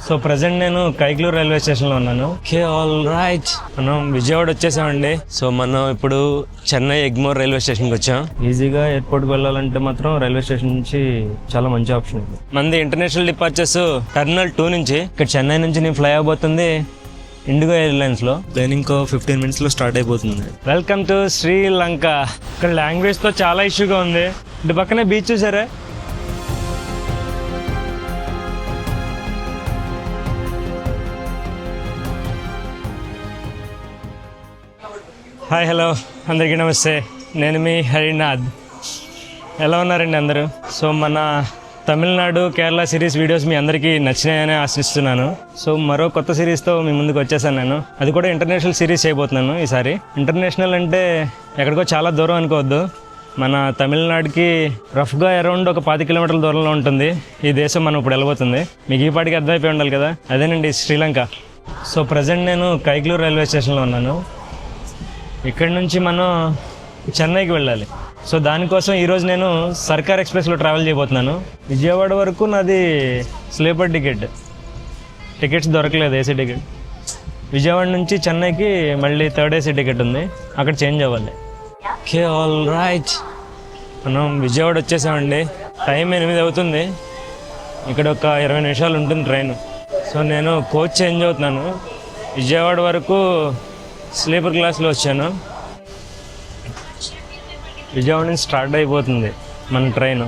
So present నేను Kaikaluru railway స్టేషన్లో ఉన్నాను. ఓకే, ఆల్ రైట్, మనం విజయవాడ వచ్చేసామండి. సో మనం ఇప్పుడు చెన్నై ఎగ్మోర్ రైల్వే స్టేషన్కి వచ్చాం. ఈజీగా ఎయిర్పోర్ట్కి వెళ్ళాలంటే మాత్రం రైల్వే స్టేషన్ నుంచి చాలా మంచి ఆప్షన్ ఇది. మనది ఇంటర్నేషనల్ డిపార్చర్స్ టెర్మినల్ 2 నుంచి. ఇక్కడ చెన్నై నుంచి నేను ఫ్లై అవబోతుంది ఇండిగో ఎయిర్లైన్స్లో. ప్లేన్ ఇంకో 15 minutesలో స్టార్ట్ అయిపోతుంది. Welcome to Sri Lanka. ఇక్కడ లాంగ్వేజ్తో చాలా ఇష్యూగా ఉంది. ఇటు పక్కనే బీచ్ చూసారా? హాయ్, హలో, అందరికీ నమస్తే. నేను మీ హరినాథ్. ఎలా ఉన్నారండి అందరూ? సో మన తమిళనాడు కేరళ సిరీస్ వీడియోస్ మీ అందరికీ నచ్చినాయని ఆశిస్తున్నాను. సో మరో కొత్త సిరీస్తో మీ ముందుకు వచ్చేసాను నేను. అది కూడా ఇంటర్నేషనల్ సిరీస్ చేయబోతున్నాను ఈసారి. ఇంటర్నేషనల్ అంటే ఎక్కడికో చాలా దూరం అనుకోవద్దు. మన తమిళనాడుకి రఫ్గా అరౌండ్ ఒక 50 కిలోమీటర్ల దూరంలో ఉంటుంది ఈ దేశం. మనం ఇప్పుడు వెళ్ళబోతుంది. మీకు ఈ పాటికి అర్థమైపోయి ఉండాలి కదా, అదేనండి శ్రీలంక. సో ప్రజెంట్ నేను కైక్లూరు రైల్వే స్టేషన్లో ఉన్నాను. ఇక్కడ నుంచి మనం చెన్నైకి వెళ్ళాలి. సో దానికోసం ఈరోజు నేను సర్కార్ ఎక్స్ప్రెస్లో ట్రావెల్ చేయబోతున్నాను. విజయవాడ వరకు నాది స్లీపర్ టికెట్స్ దొరకలేదు, ఏసీ టికెట్. విజయవాడ నుంచి చెన్నైకి మళ్ళీ 3rd AC టికెట్ ఉంది, అక్కడ చేంజ్ అవ్వాలి. ఓకే, ఆల్ రైట్, మనం విజయవాడ వచ్చేసామండి. టైం 8 అవుతుంది. ఇక్కడ ఒక 20 నిమిషాలు ఉంటుంది ట్రైన్. సో నేను కోచ్ చేంజ్ అవుతున్నాను. విజయవాడ వరకు స్లీపర్ క్లాస్లో వచ్చాను. విజయవాడ నుంచి స్టార్ట్ అయిపోతుంది మన train.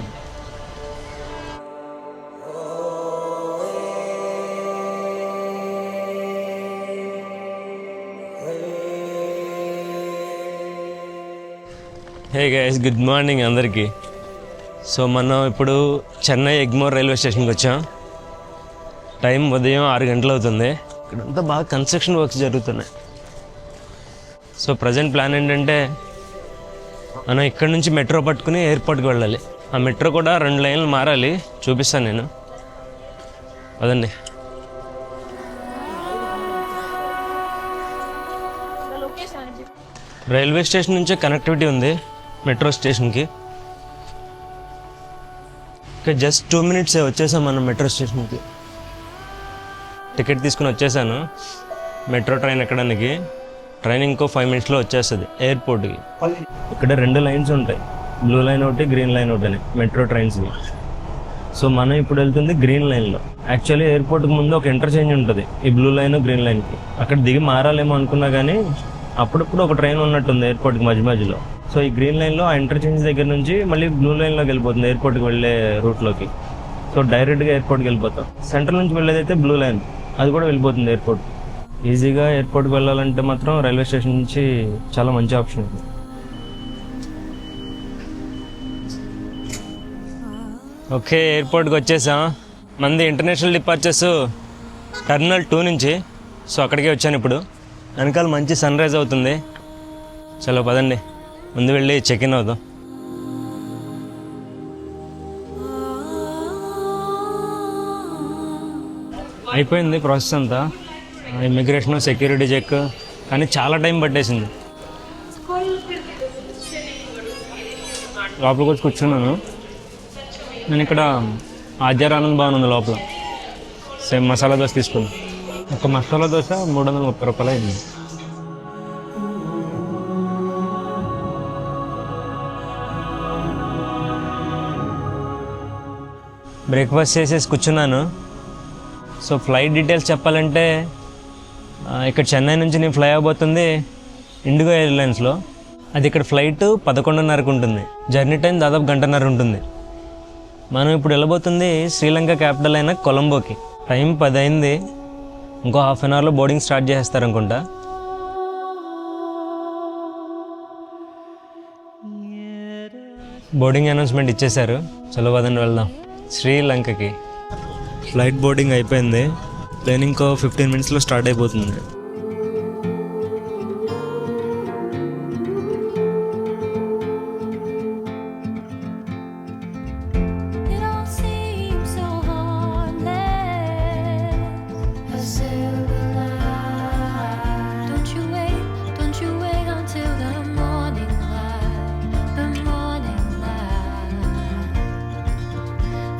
Hey guys, good morning అందరికీ. సో మనం ఇప్పుడు చెన్నై ఎగ్మోర్ రైల్వే స్టేషన్కి వచ్చాం. టైం ఉదయం 6 గంటలు అవుతుంది. ఇక్కడంతా బాగా కన్స్ట్రక్షన్ వర్క్స్ జరుగుతున్నాయి. సో ప్రజెంట్ ప్లాన్ ఏంటంటే మనం ఇక్కడ నుంచి మెట్రో పట్టుకుని ఎయిర్పోర్ట్కి వెళ్ళాలి. ఆ మెట్రో కూడా 2 లైన్లు మారాలి, చూపిస్తాను నేను. అదండి, రైల్వే స్టేషన్ నుంచే కనెక్టివిటీ ఉంది మెట్రో స్టేషన్కి. ఇక్కడ జస్ట్ 2 minutes వచ్చేసాం మనం మెట్రో స్టేషన్కి. టికెట్ తీసుకుని వచ్చేసాను మెట్రో ట్రైన్ ఎక్కడానికి. ట్రైన్ ఇంకో 5 minutesలో వచ్చేస్తుంది ఎయిర్పోర్ట్కి. ఇక్కడ 2 లైన్స్ ఉంటాయి, బ్లూ లైన్ ఒకటి, గ్రీన్ లైన్ ఒకటి అని మెట్రో ట్రైన్స్కి. సో మనం ఇప్పుడు వెళ్తుంది గ్రీన్ లైన్లో. యాక్చువల్లీ ఎయిర్పోర్ట్కి ముందు ఒక ఇంటర్చేంజ్ ఉంటుంది ఈ బ్లూ లైన్ గ్రీన్ లైన్కి. అక్కడ దిగి మారాలేమో అనుకున్నా కానీ అప్పుడప్పుడు ఒక ట్రైన్ ఉన్నట్టుంది ఎయిర్పోర్ట్కి మధ్యలో. సో ఈ గ్రీన్ లైన్లో ఆ ఇంటర్చేంజ్ దగ్గర నుంచి మళ్ళీ బ్లూ లైన్లోకి వెళ్ళిపోతుంది ఎయిర్పోర్ట్కి వెళ్ళే రూట్లోకి. సో డైరెక్ట్గా ఎయిర్పోర్ట్కి వెళ్ళిపోతాం. సెంట్రల్ నుంచి వెళ్ళేదైతే బ్లూ లైన్, అది కూడా వెళ్ళిపోతుంది ఎయిర్పోర్ట్. ఈజీగా ఎయిర్పోర్ట్కి వెళ్ళాలంటే మాత్రం రైల్వే స్టేషన్ నుంచి చాలా మంచి ఆప్షన్ ఇది. ఓకే, ఎయిర్పోర్ట్కి వచ్చేసాం. మనది ఇంటర్నేషనల్ డిపార్చర్స్ టెర్మినల్ 2 నుంచి. సో అక్కడికే వచ్చాను ఇప్పుడు. వెనకాల మంచి సన్ రైజ్ అవుతుంది. చలో పదండి, ముందు వెళ్ళి చెక్ ఇన్ అవుదాం. అయిపోయింది ప్రాసెస్ అంతా, ఇమిగ్రేషన్, సెక్యూరిటీ చెక్, కానీ చాలా టైం పట్టేసింది. లోపలికి వచ్చి కూర్చున్నాను నేను. ఇక్కడ ఆద్యారానంద్ భవన్ ఉంది లోపల. సేమ్ మసాలా దోశ తీసుకున్నాను. ఒక మసాలా దోశ 330 రూపాయలు అయింది. బ్రేక్ఫాస్ట్ చేసేసి కూర్చున్నాను. సో ఫ్లైట్ డీటెయిల్స్ చెప్పాలంటే ఇక్కడ చెన్నై నుంచి నేను ఫ్లై అవబోతుంది ఇండిగో ఎయిర్లైన్స్లో. అది ఇక్కడ ఫ్లైట్ 11:30కు ఉంటుంది. జర్నీ టైం దాదాపు 1.5 ఉంటుంది. మనం ఇప్పుడు వెళ్ళబోతుంది శ్రీలంక క్యాపిటల్ అయిన కొలంబోకి. టైం 10 అయింది. ఇంకో ½ an hourలో బోర్డింగ్ స్టార్ట్ చేసేస్తారనుకుంటా. బోర్డింగ్ అనౌన్స్మెంట్ ఇచ్చేశారు. చలో పదండి వెళ్దాం శ్రీలంకకి. ఫ్లైట్ బోర్డింగ్ అయిపోయింది. ప్లేన్ ఇంకో 15 minutesలో స్టార్ట్ అయిపోతుంది.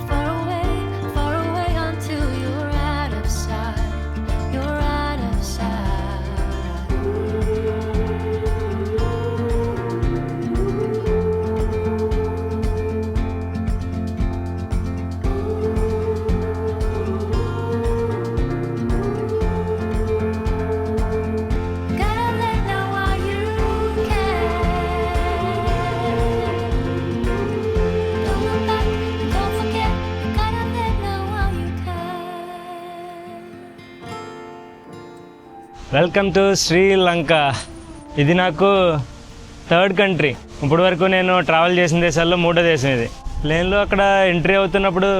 Far away until you're out of sight. Welcome to Sri Lanka. ఇది నాకు థర్డ్ కంట్రీ. ఇప్పటి వరకు నేను ట్రావెల్ చేసిన దేశాల్లో 3వ దేశం ఇది. ప్లేన్లో అక్కడ ఎంట్రీ అవుతున్నప్పుడు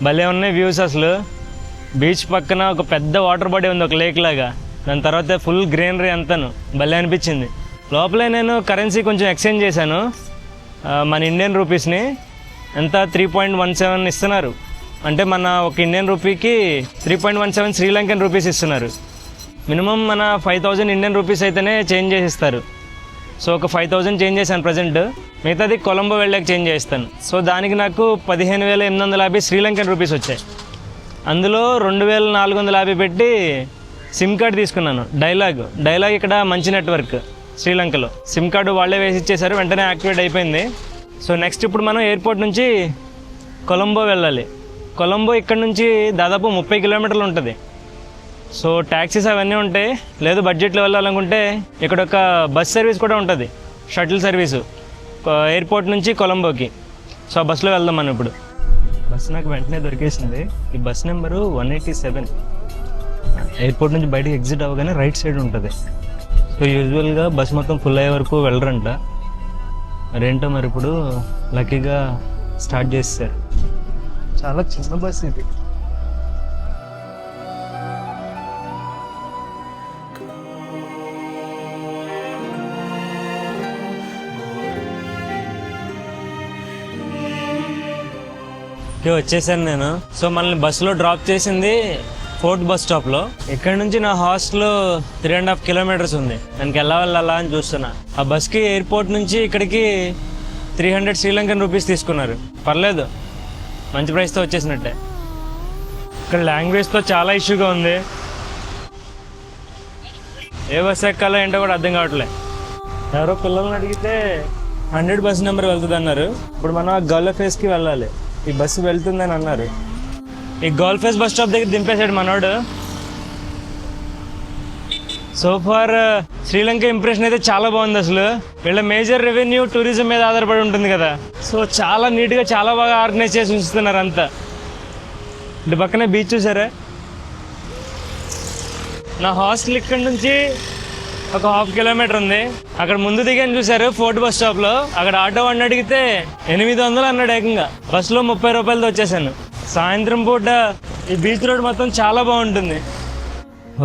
భలే ఉన్నాయి వ్యూస్. అసలు బీచ్ పక్కన ఒక పెద్ద వాటర్ బాడీ ఉంది, ఒక లేక్ లాగా. దాని తర్వాత ఫుల్ గ్రీనరీ అంతాను భలే అనిపించింది. లోపలే నేను కరెన్సీ కొంచెం ఎక్స్చేంజ్ చేశాను. మన ఇండియన్ రూపీస్ని ఎంత 3.17 ఇస్తున్నారు. అంటే మన ఒక ఇండియన్ రూపీకి 3.17 శ్రీలంకన్ రూపీస్ ఇస్తున్నారు. మినిమం మన 5,000 ఇండియన్ రూపీస్ అయితేనే చేంజ్ చేసి ఇస్తారు. సో ఒక 5,000 చేంజ్ చేశాను ప్రజెంట్. మిగతాది కొలంబో వెళ్ళాక చేంజ్ చేస్తాను. సో దానికి నాకు 15,850 శ్రీలంకన్ రూపీస్ వచ్చాయి. అందులో 2,450 పెట్టి సిమ్ కార్డ్ తీసుకున్నాను. డైలాగ్ ఇక్కడ మంచి నెట్వర్క్ శ్రీలంకలో. సిమ్ కార్డు వాళ్ళే వేసి ఇచ్చేసారు, వెంటనే యాక్టివేట్ అయిపోయింది. సో నెక్స్ట్ ఇప్పుడు మనం ఎయిర్పోర్ట్ నుంచి కొలంబో వెళ్ళాలి. కొలంబో ఇక్కడ నుంచి దాదాపు 30 కిలోమీటర్లు ఉంటుంది. సో ట్యాక్సీస్ అవన్నీ ఉంటాయి. లేదు బడ్జెట్లో వెళ్ళాలనుకుంటే ఇక్కడ ఒక బస్ సర్వీస్ కూడా ఉంటుంది, షటిల్ సర్వీసు ఎయిర్పోర్ట్ నుంచి కొలంబోకి. సో ఆ బస్సులో వెళ్దాం మనం ఇప్పుడు. బస్ నాకు వెంటనే దొరికేసింది. ఈ బస్ నెంబరు 187. ఎయిర్పోర్ట్ నుంచి బయటకు ఎగ్జిట్ అవ్వగానే రైట్ సైడ్ ఉంటుంది. సో యూజువల్గా బస్ మొత్తం ఫుల్ అయ్యే వరకు వెళ్ళరంట. మరేంటో మరి ఇప్పుడు లక్కీగా స్టార్ట్ చేస్తారు. చాలా చిన్న బస్ ఇది. వచ్చేసాను నేను. సో మనల్ని బస్సులో డ్రాప్ చేసింది ఫోర్ట్ బస్ స్టాప్లో. ఇక్కడ నుంచి నా హాస్టల్ 3.5 కిలోమీటర్స్ ఉంది. దానికి వెళ్ళాలా అని చూస్తున్నా. ఆ బస్కి ఎయిర్పోర్ట్ నుంచి ఇక్కడికి 300 శ్రీలంకన్ రూపీస్ తీసుకున్నారు. పర్లేదు, మంచి ప్రైస్తో వచ్చేసినట్టే. ఇక్కడ లాంగ్వేజ్తో చాలా ఇష్యూగా ఉంది. ఏ బస్ ఎక్కాలో ఏంటో కూడా అర్థం కావట్లే. ఎవరో పిల్లల్ని అడిగితే 100 బస్ నెంబర్ వెళ్తుంది అన్నారు. ఇప్పుడు మనం ఆ గర్ల్ ఫేస్కి వెళ్ళాలి. ఈ బస్సు వెళ్తుందని అన్నారు. ఈ గర్ల్ ఫేస్ బస్ స్టాప్ దగ్గర దింపేశాడు మనోడు. సో ఫార్ శ్రీలంక ఇంప్రెషన్ అయితే చాలా బాగుంది. అసలు వీళ్ళ మేజర్ రెవెన్యూ టూరిజం మీద ఆధారపడి ఉంటుంది కదా. సో చాలా నీట్గా చాలా బాగా ఆర్గనైజ్ చేసి ఉంచుతున్నారు అంతా. ఇటు పక్కనే బీచ్ చూసారా. నా హాస్టల్ ఇక్కడ నుంచి ఒక 1/2 కిలోమీటర్ ఉంది. అక్కడ ముందు దిగాను చూసారు ఫోర్ట్ బస్ స్టాప్లో. అక్కడ ఆటో వాడిని అడిగితే 800 అన్నాడు ఏకంగా. బస్సులో 30 రూపాయలతో వచ్చేసాను. సాయంత్రం పూట ఈ బీచ్ రోడ్ మొత్తం చాలా బాగుంటుంది.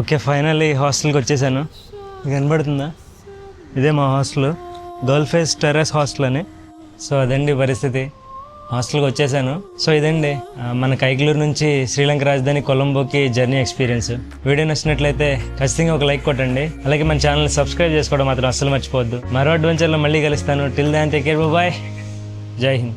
ఓకే, ఫైనల్లీ హాస్టల్కి వచ్చేసాను. కనబడుతుందా? ఇదే మా hostel, girl face terrace hostel అని. సో అదండి పరిస్థితి. హాస్టల్కి వచ్చేసాను. సో ఇదండి మన కైకలూరు నుంచి శ్రీలంక రాజధాని కొలంబోకి జర్నీ ఎక్స్పీరియన్స్. వీడియో నచ్చినట్లయితే ఖచ్చితంగా ఒక లైక్ కొట్టండి. అలాగే మన ఛానల్ని సబ్స్క్రైబ్ చేసుకోవడం మాత్రం అస్సలు మర్చిపోవద్దు. మరో అడ్వెంచర్లో మళ్ళీ కలుస్తాను. Till then take care, bye, Jai Hind.